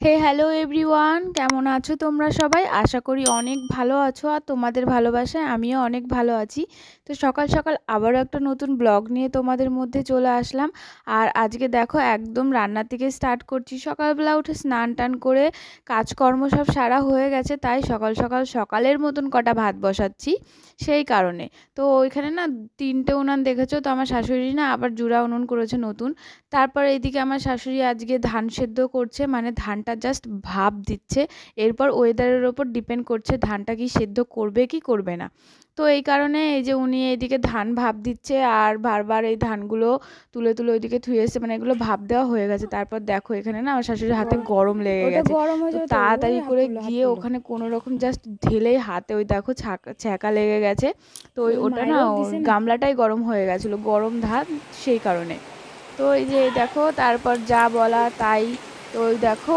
Hello everyone, কেমন আছো তোমরা সবাই? আশা করি অনেক ভালো আছো, আর তোমাদের ভালোবাসায় আমিও অনেক ভালো আছি। তো সকাল সকাল আবারও একটা নতুন ব্লগ নিয়ে তোমাদের মধ্যে চলে আসলাম। আর আজকে দেখো একদম রান্নার থেকে স্টার্ট করছি। সকালবেলা উঠে স্নান টান করে কাজকর্ম সব সারা হয়ে গেছে, তাই সকাল সকাল সকালের মতন কটা ভাত বসাচ্ছি সেই কারণে। তো ওইখানে না 3টে উনান দেখেছো তো, আমার শাশুড়ি না আবার জুড়া উনুন করেছে নতুন। তারপর এইদিকে আমার শাশুড়ি আজকে ধান সেদ্ধ করছে, মানে ধানটা জাস্ট ভাপ দিচ্ছে। এরপর ওয়েদারের ওপর ডিপেন্ড করছে ধানটা কি সেদ্ধ করবে কি করবে না। তো এই কারণে এই যে উনি এইদিকে ধান ভাপ দিচ্ছে, আর বারবার এই ধানগুলো তুলে তুলে ওইদিকে থুয়ে এসছে, মানে এগুলো ভাপ দেওয়া হয়ে গেছে। তারপর দেখো এখানে না আমার শাশুড়ির হাতে গরম লেগে ওটা গেছে। গরম হয়ে তো যাবে তো, ওই তাড়াতাড়ি হাত করে তুললো হাত গিয়ে তুললো। ওখানে কোনো রকম জাস্ট ঢেলেই হাতে ওই দেখো ছ্যাঁকা লেগে গেছে। তো ওই ওটা না মায়েরও দিছে নাকি? গামলাটাই গরম হয়ে গেছিলো, গরম ধান, সেই কারণে। তো এই যে দেখো তারপর যা বলা তাই। তো ওই দেখো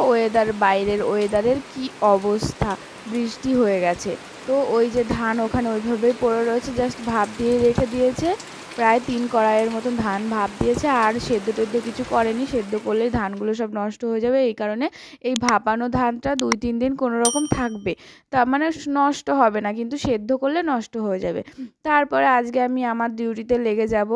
বাইরের ওয়েদারের কি অবস্থা, বৃষ্টি হয়ে গেছে। তো ওই যে ধান ওখানে ওইভাবেই পড়ে রয়েছে, জাস্ট ভাপ দিয়ে রেখে দিয়েছে। প্রায় 3 কড়াইয়ের মতন ধান ভাপ দিয়েছে, আর সেদ্ধ টেদ্ধ কিছু করেনি। সেদ্ধ করলেই ধানগুলো সব নষ্ট হয়ে যাবে, এই কারণে এই ভাপানো ধানটা 2-3 দিন কোনো রকম থাকবে। তা মানে নষ্ট হবে না, কিন্তু সেদ্ধ করলে নষ্ট হয়ে যাবে। তারপরে আজকে আমি আমার ডিউটিতে লেগে যাব।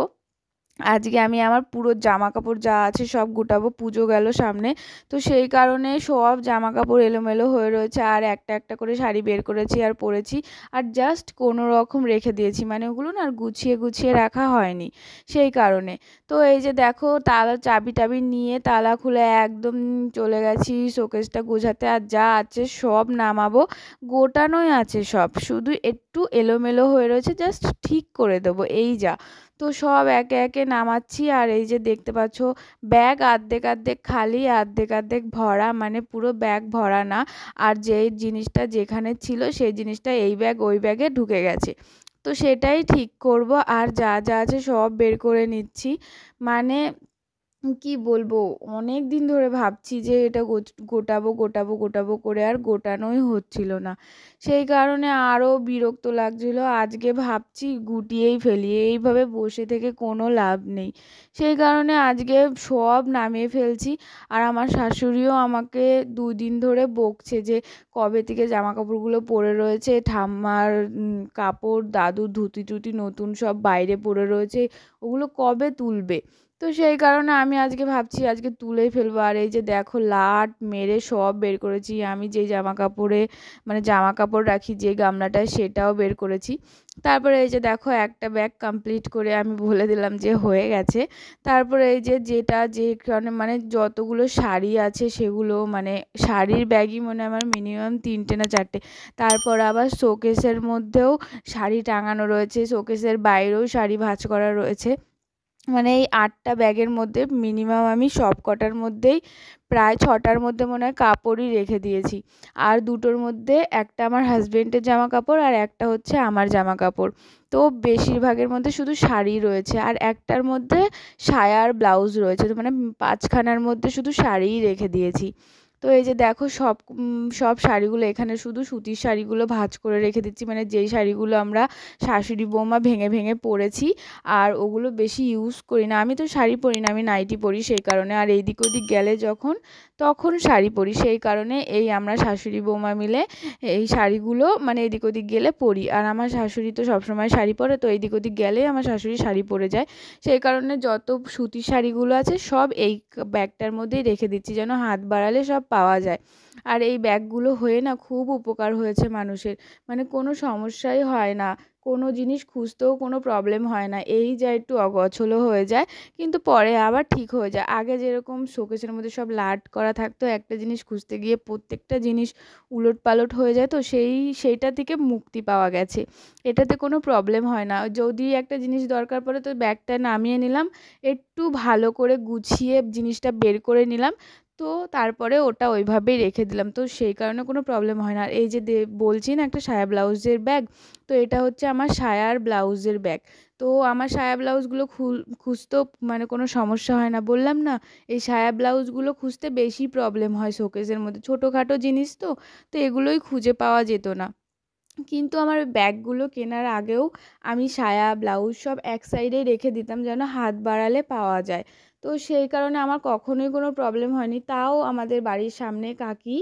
আজকে আমি আমার পুরো জামা কাপড় যা আছে সব গোটাবো, পুজো গেল সামনে। তো সেই কারণে সব জামা কাপড় এলোমেলো হয়ে রয়েছে, আর একটা একটা করে শাড়ি বের করেছি আর পরেছি। আর জাস্ট কোনো রকম রেখে দিয়েছি, মানে ওগুলো না আর গুছিয়ে গুছিয়ে রাখা হয়নি সেই কারণে। তো এই যে দেখো তালা চাবি টাবি নিয়ে তালা খুলে একদম চলে গেছি শোকেসটা গোছাতে, আর যা আছে সব নামাবো। গোটানোই আছে সব, শুধু একটু এলোমেলো হয়ে রয়েছে, জাস্ট ঠিক করে দেবো এই যা। তো সব একে একে নামাচ্ছি, আর এই যে দেখতে পাচ্ছ ব্যাগ আর্ধেক আর্ধেক খালি আর্ধেক আর্ধেক ভরা, মানে পুরো ব্যাগ ভরা না। আর যেই জিনিসটা যেখানে ছিল সেই জিনিসটা এই ব্যাগ ওই ব্যাগে ঢুকে গেছে। তো সেটাই ঠিক করব, আর যা যা আছে সব বের করে নিচ্ছি। মানে কি বলবো, অনেক দিন ধরে ভাবছি যে এটা গোটাবো গোটাবো গোটাবো করে, আর গোটানোই হচ্ছিল না। সেই কারণে আরও বিরক্ত লাগছিল। আজকে ভাবছি গুটিয়েই ফেলি, এইভাবে বসে থেকে কোনো লাভ নেই। সেই কারণে আজকে সব নামিয়ে ফেলছি। আর আমার শাশুড়িও আমাকে 2 দিন ধরে বকছে যে কবে থেকে জামা কাপড়গুলো পরে রয়েছে, ঠাম্মার কাপড়, দাদুর ধুতি টুতি নতুন সব বাইরে পড়ে রয়েছে, ওগুলো কবে তুলবে। তো সেই কারণে আমি আজকে ভাবছি আজকে তুলেই ফেলবো। আর এই যে দেখো লাট মেরে সব বের করেছি, আমি যেই জামা কাপড়ে মানে জামা কাপড় রাখি যে গামলাটায়, সেটাও বের করেছি। তারপরে এই যে দেখো একটা ব্যাগ কমপ্লিট করে আমি বলে দিলাম যে হয়ে গেছে। তারপরে এই যে যেটা যেখানে মানে যতগুলো শাড়ি আছে সেগুলো, মানে শাড়ির ব্যাগই মনে হয় আমার মিনিমাম 3টে না 4টে। তারপর আবার শোকেসের মধ্যেও শাড়ি টাঙানো রয়েছে, শোকেসের বাইরেও শাড়ি ভাঁজ করা রয়েছে। মানে এই 8টা ব্যাগের মধ্যে মিনিমাম আমি সব কটার মধ্যেই প্রায় 6টার মধ্যে মনে হয় কাপড়ই রেখে দিয়েছি। আর 2টোর মধ্যে একটা আমার হাজবেন্ডের জামা কাপড়, আর একটা হচ্ছে আমার জামা কাপড়। তো বেশিরভাগের মধ্যে শুধু শাড়ি রয়েছে, আর একটার মধ্যে সায়া আর ব্লাউজ রয়েছে। তো মানে 5খানার মধ্যে শুধু শাড়িই রেখে দিয়েছি। তো এই যে দেখো সব শাড়িগুলো এখানে শুধু সুতির শাড়িগুলো ভাঁজ করে রেখে দিচ্ছি, মানে যেই শাড়িগুলো আমরা শাশুড়ি বৌমা ভেঙে ভেঙে পরেছি, আর ওগুলো বেশি ইউজ করি না। আমি তো শাড়ি পরি না, আমি নাইটি পরি সেই কারণে। আর এইদিক ওদিক গেলে যখন তখন শাড়ি পরি, সেই কারণে এই আমরা শাশুড়ি বৌমা মিলে এই শাড়িগুলো মানে এদিক ওদিক গেলে পরি। আর আমার শাশুড়ি তো সবসময় শাড়ি পরে, তো এইদিক ওদিক গেলে আমার শাশুড়ি শাড়ি পরে যায়। সেই কারণে যত সুতির শাড়িগুলো আছে সব এই ব্যাগটার মধ্যেই রেখে দিচ্ছি, যেন হাত বাড়ালে সব পাওয়া যায়। আর এই ব্যাগগুলো হয়ে না খুব উপকার হয়েছে মানুষের, মানে কোনো সমস্যাই হয় না, কোনো জিনিস খুঁজতেও কোনো প্রবলেম হয় না। এই যা একটু অগোছালো হয়ে যায়, কিন্তু পরে আবার ঠিক হয়ে যায়। আগে যেরকম শোকেসের মধ্যে সব লাট করা থাকতো, একটা জিনিস খুঁজতে গিয়ে প্রত্যেকটা জিনিস উলটপালট হয়ে যায়, তো সেইটা থেকে মুক্তি পাওয়া গেছে। এটাতে কোনো প্রবলেম হয় না, যদি একটা জিনিস দরকার পড়ে তো ব্যাগটা নামিয়ে নিলাম, একটু ভালো করে গুছিয়ে জিনিসটা বের করে নিলাম, তো তারপরে ওটা ওইভাবেই রেখে দিলাম। তো সেই কারণে কোনো প্রবলেম হয় না। আর এই যে বলছি না একটা সায়া ব্লাউজের ব্যাগ, তো এটা হচ্ছে আমার সায়ার ব্লাউজের ব্যাগ। তো আমার সায়া ব্লাউজগুলো খুঁজতেও মানে কোনো সমস্যা হয় না, বললাম না এই সায়া ব্লাউজগুলো খুঁজতে বেশি প্রবলেম হয় শোকেসের মধ্যে, ছোটোখাটো জিনিস তো, তো এগুলোই খুঁজে পাওয়া যেত না। কিন্তু আমার ব্যাগগুলো কেনার আগেও আমি সায়া ব্লাউজ সব এক সাইডেই রেখে দিতাম, যেন হাত বাড়ালে পাওয়া যায়। তো সেই কারণে আমার কখনোই কোনো প্রবলেম হয়নি। তাও আমাদের বাড়ির সামনে কাকি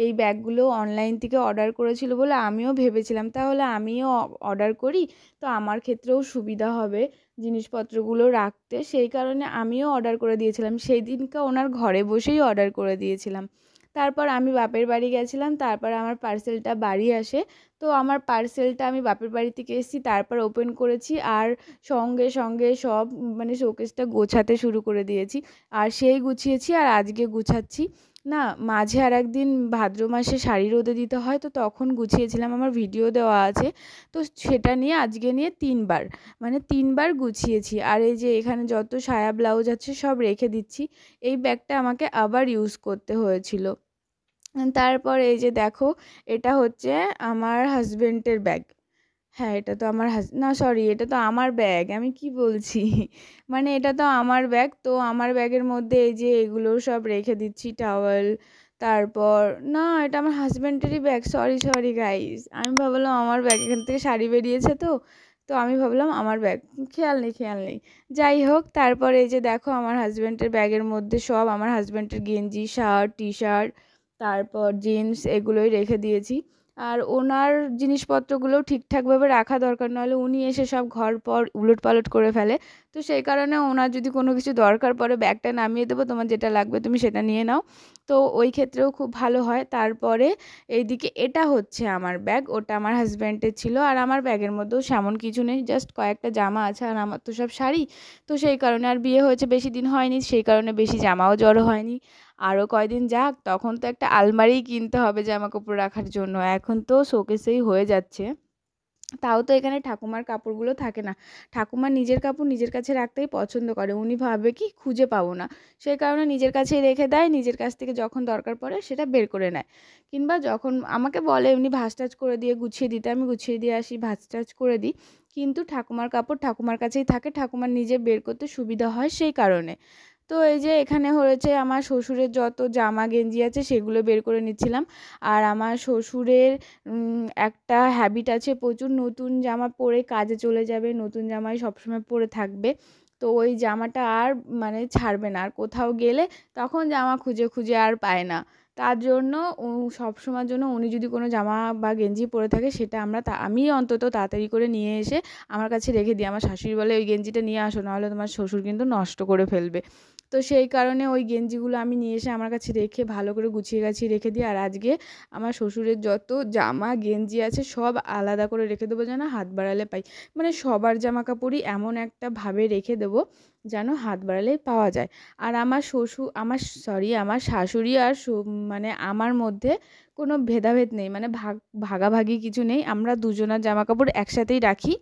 এই ব্যাগগুলো অনলাইন থেকে অর্ডার করেছিল বলে আমিও ভেবেছিলাম তাহলে আমিও অর্ডার করি, তো আমার ক্ষেত্রেও সুবিধা হবে জিনিসপত্রগুলো রাখতে। সেই কারণে আমিও অর্ডার করে দিয়েছিলাম, সেই দিনকে ওনার ঘরে বসেই অর্ডার করে দিয়েছিলাম। তারপর আমি বাপের বাড়ি গেছিলাম, তারপর আমার পার্সেলটা বাড়ি আসে। তো আমার পার্সেলটা আমি বাপের বাড়ি থেকে এসেছি, তারপর ওপেন করেছি আর সঙ্গে সঙ্গে সব মানে শোকেসটা গোছাতে শুরু করে দিয়েছি। আর সেই গুছিয়েছি আর আজকে গুছাচ্ছি। না, মাঝে আর একদিন ভাদ্র মাসে শাড়ি রোদে দিতে হয়, তো তখন গুছিয়েছিলাম, আমার ভিডিও দেওয়া আছে। তো সেটা নিয়ে আজকে নিয়ে ৩ বার, মানে ৩ বার গুছিয়েছি। আর এই যে এখানে যত সায়া ব্লাউজ আছে সব রেখে দিচ্ছি। এই ব্যাগটা আমাকে আবার ইউজ করতে হয়েছিল। তারপর এই যে দেখো, এটা হচ্ছে আমার হাজবেন্ডের ব্যাগ। হ্যাঁ, এটা তো আমার না সরি, এটা তো আমার ব্যাগ, আমি কি বলছি মানে এটা তো আমার ব্যাগ। তো আমার ব্যাগের মধ্যে এই যে এগুলো সব রেখে দিচ্ছি, টাওয়েল। তারপর না, এটা আমার হাজবেন্ডেরই ব্যাগ, সরি সরি গাইস, আমি ভাবলাম আমার ব্যাগ, এখান থেকে শাড়ি বেরিয়েছে তো তো আমি ভাবলাম আমার ব্যাগ, খেয়াল নেই খেয়াল নেই। যাই হোক, তারপর এই যে দেখো আমার হাজবেন্ডের ব্যাগের মধ্যে সব আমার হাজবেন্ডের গেঞ্জি, শার্ট, টি শার্ট, তারপর জিন্স এগুলোই রেখে দিয়েছি। আর ওনার জিনিসপত্রগুলোও ঠিকঠাকভাবে রাখা দরকার, নাহলে উনি এসে সব ঘর পর উলটপালট করে ফেলে। তো সেই কারণে ওনার যদি কোনো কিছু দরকার পড়ে, ব্যাগটা নামিয়ে দেবো, তোমার যেটা লাগবে তুমি সেটা নিয়ে নাও। তো ওই ক্ষেত্রেও খুব ভালো হয়। তারপরে এইদিকে এটা হচ্ছে আমার ব্যাগ, ওটা আমার হাজব্যান্ডের ছিল। আর আমার ব্যাগের মধ্যেও সেমন কিছু নেই, জাস্ট কয়েকটা জামা আছে, আর আমার তো সব শাড়ি। তো সেই কারণে, আর বিয়ে হয়েছে বেশি দিন হয়নি, সেই কারণে বেশি জামাও জড়ো হয়নি। আরও কয়দিন যাক, তখন তো একটা আলমারিই কিনতে হবে জামা কাপড় রাখার জন্য, এখন তো শোকেসেই হয়ে যাচ্ছে। তাও তো এখানে ঠাকুমার কাপড়গুলো থাকে না, ঠাকুমা নিজের কাপড় নিজের কাছে রাখতেই পছন্দ করে, উনি ভাবে কি খুঁজে পাবো না, সেই কারণে নিজের কাছেই রেখে দেয়, নিজের কাছ থেকে যখন দরকার পড়ে সেটা বের করে নেয়। কিংবা যখন আমাকে বলে এমনি ভাঁজ টাজ করে দিয়ে গুছিয়ে দিতে, আমি গুছিয়ে দিয়ে আসি, ভাঁজ টাজ করে দিই। কিন্তু ঠাকুমার কাপড় ঠাকুমার কাছেই থাকে, ঠাকুমার নিজে বের করতে সুবিধা হয় সেই কারণে। তো এই যে এখানে হয়েছে আমার শ্বশুরের যত জামা গেঞ্জি আছে সেগুলো বের করে নিচ্ছিলাম। আর আমার শ্বশুরের একটা হ্যাবিট আছে, প্রচুর নতুন জামা পরে কাজে চলে যাবে, নতুন জামাই সবসময় পরে থাকবে। তো ওই জামাটা আর মানে ছাড়বে না, আর কোথাও গেলে তখন জামা খুঁজে খুঁজে আর পায় না। তার জন্য সবসময়ের জন্য উনি যদি কোনো জামা বা গেঞ্জি পরে থাকে, সেটা আমি অন্তত তাড়াতাড়ি করে নিয়ে এসে আমার কাছে রেখে দিই। আমার শাশুড়ি বলে ওই গেঞ্জিটা নিয়ে আসো, নাহলে তোমার শ্বশুর কিন্তু নষ্ট করে ফেলবে। তো সেই কারণে ওই গেঞ্জিগুলো আমি নিয়ে এসে আমার কাছে রেখে ভালো করে গুছিয়ে গাছিয়ে রেখে দিই। আর আজকে আমার শ্বশুরের যত জামা গেঞ্জি আছে সব আলাদা করে রেখে দেবো, যেন হাত বাড়ালে পাই। মানে সবার জামা কাপড়ই এমন একটা ভাবে রেখে দেবো যেন হাত বাড়ালেই পাওয়া যায়। আর আমার শাশুড়ি আর মানে আমার মধ্যে কোনো ভেদাভেদ নেই, মানে ভাগাভাগি কিছু নেই, আমরা দুজনার জামা কাপড় একসাথেই রাখি।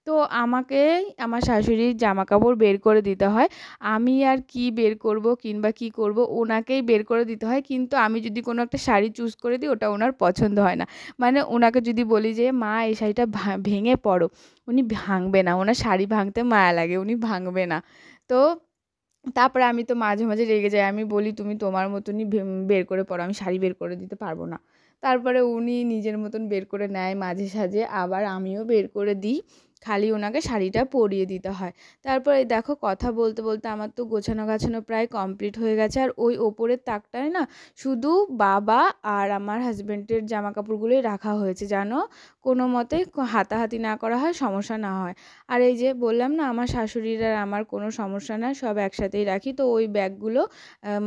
তো আমাকে আমার শাশুড়ির জামা কাপড় বের করে দিতে হয়, আমি আর কি বের করব কিংবা কি করব, ওনাকেই বের করে দিতে হয়। কিন্তু আমি যদি কোনো একটা শাড়ি চুজ করে দিই, ওটা ওনার পছন্দ হয় না। মানে ওনাকে যদি বলি যে মা এই শাড়িটা ভেঙে পড়ো, উনি ভাঙবে না, ওনার শাড়ি ভাঙতে মায়া লাগে, উনি ভাঙবে না। তো তারপরে আমি তো মাঝে মাঝে রেগে যাই, আমি বলি তুমি তোমার মতনই বের করে পড়ো, আমি শাড়ি বের করে দিতে পারবো না। তারপরে উনি নিজের মতন বের করে নেয় মাঝে সাঝে, আবার আমিও বের করে দিই, খালি ওনাকে শাড়িটা পরিয়ে দিতে হয়। তারপরে দেখো কথা বলতে বলতে আমার তো গোছানো গাছানো প্রায় কমপ্লিট হয়ে গেছে। আর ওই ওপরের তাকটায় না শুধু বাবা আর আমার হাজব্যান্ডের জামা কাপড়গুলোই রাখা হয়েছে, জানো, কোনো মতে হাতাহাতি না করা হয়, সমস্যা না হয়। আর এই যে বললাম না আমার শাশুড়ির আর আমার কোনো সমস্যা না, সব একসাথেই রাখি। তো ওই ব্যাগগুলো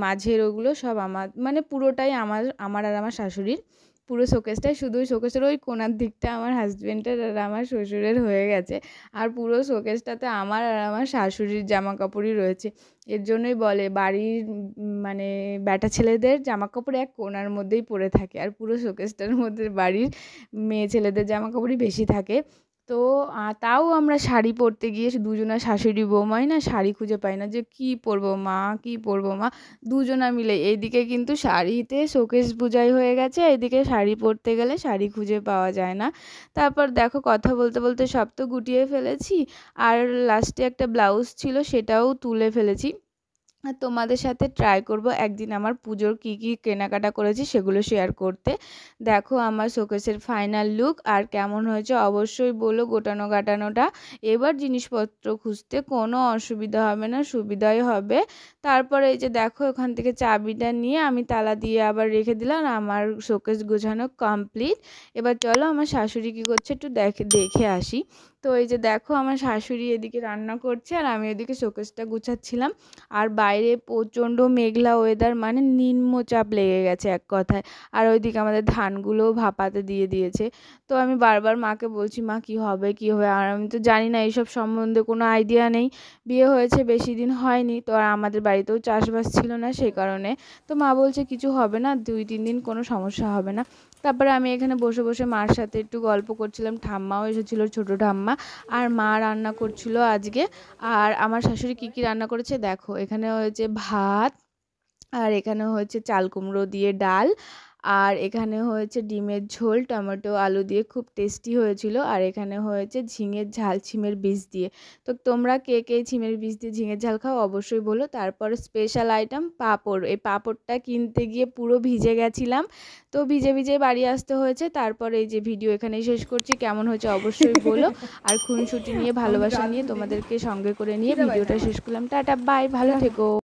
মাঝের ওগুলো সব আমার, মানে পুরোটাই আমার আমার আর আমার শাশুড়ির, পুরো শোকেসটাই, শুধু ওই শোকেসের ওই কোণার দিকটা আমার হাজব্যান্ডের আর আমার শ্বশুরের হয়ে গেছে। আর পুরো শোকেসটাতে আমার আর আমার শাশুড়ির জামা কাপড়ই রয়েছে। এর জন্যই বলে বাড়ির মানে ব্যাটা ছেলেদের জামা কাপড় এক কোণার মধ্যেই পড়ে থাকে, আর পুরো শোকেসটার মধ্যে বাড়ির মেয়ে ছেলেদের জামা কাপড়ই বেশি থাকে। তো তাও আমরা শাড়ি পরতে গিয়ে দুজনা শাশুড়ি বৌমাই না শাড়ি খুঁজে পাই না, যে কী পরবো মা, কী পরবো মা, দুজনা মিলে। এইদিকে কিন্তু শাড়িতে শোকেস বোঝাই হয়ে গেছে, এইদিকে শাড়ি পরতে গেলে শাড়ি খুঁজে পাওয়া যায় না। তারপর দেখো কথা বলতে বলতে সব তো গুটিয়ে ফেলেছি, আর লাস্টে একটা ব্লাউজ ছিল সেটাও তুলে ফেলেছি। আর তোমাদের সাথে ট্রাই করব একদিন আমার পুজোর কি কি কেনাকাটা করেছি সেগুলো শেয়ার করতে। দেখো আমার শোকেসের ফাইনাল লুক, আর কেমন হয়েছে অবশ্যই বলো গোটানো গাটানোটা। এবার জিনিসপত্র খুঁজতে কোনো অসুবিধা হবে না, সুবিধাই হবে। তারপরে এই যে দেখো ওখান থেকে চাবিটা নিয়ে আমি তালা দিয়ে আবার রেখে দিলাম, আমার শোকেস গোছানো কমপ্লিট। এবার চলো আমার শাশুড়ি কী করছে একটু দেখে আসি। তো এই যে দেখো আমার শাশুড়ি এদিকে রান্না করছে আর আমি এদিকে শোকেসটা গুছাচ্ছিলাম। আর বাইরে প্রচণ্ড মেঘলা ওয়েদার, মানে নিম্নচাপ লেগে গেছে এক কথায়। আর ওইদিকে আমাদের ধানগুলোও ভাপাতে দিয়ে দিয়েছে। তো আমি বারবার মাকে বলছি, মা কী হবে কী হবে, আর আমি তো জানি না এইসব সম্বন্ধে, কোনো আইডিয়া নেই। বিয়ে হয়েছে বেশি দিন হয়নি তো, আর আমাদের বাড়িতেও চাষবাস ছিল না সেই কারণে। তো মা বলছে কিছু হবে না, 2-3 দিন কোনো সমস্যা হবে না। তারপরে আমি এখানে বসে বসে মার সাথে একটু গল্প করছিলাম, ঠাম্মাও এসেছিলো, ছোটো ঠাম্মা। আর মা রান্না করছিল আজকে। আর আমার শাশুড়ি কী কী রান্না করেছে দেখো, এখানে হয়েছে ভাত, আর এখানে হয়েছে চাল কুমড়ো দিয়ে ডাল, আর এখানে হয়েছে ডিমের ঝোল টমেটো আলু দিয়ে, খুব টেস্টি হয়েছিল। আর এখানে হয়েছে ঝিঙের ঝাল ছিমের বীজ দিয়ে। তো তোমরা কে কে ছিমের বীজ দিয়ে ঝিঙের ঝাল খাও অবশ্যই বলো। তারপর স্পেশাল আইটেম পাঁপড়, এই পাঁপড়টা কিনতে গিয়ে পুরো ভিজে গেছিলাম, তো ভিজে ভিজে বাড়ি আসতে হয়েছে। তারপর এই যে ভিডিও এখানেই শেষ করছি, কেমন হয়েছে অবশ্যই বলো। আর খুনসুটি নিয়ে ভালোবাসা নিয়ে তোমাদেরকে সঙ্গে করে নিয়ে ভিডিওটা শেষ করলাম। টাটা বাই, ভালো থেকো।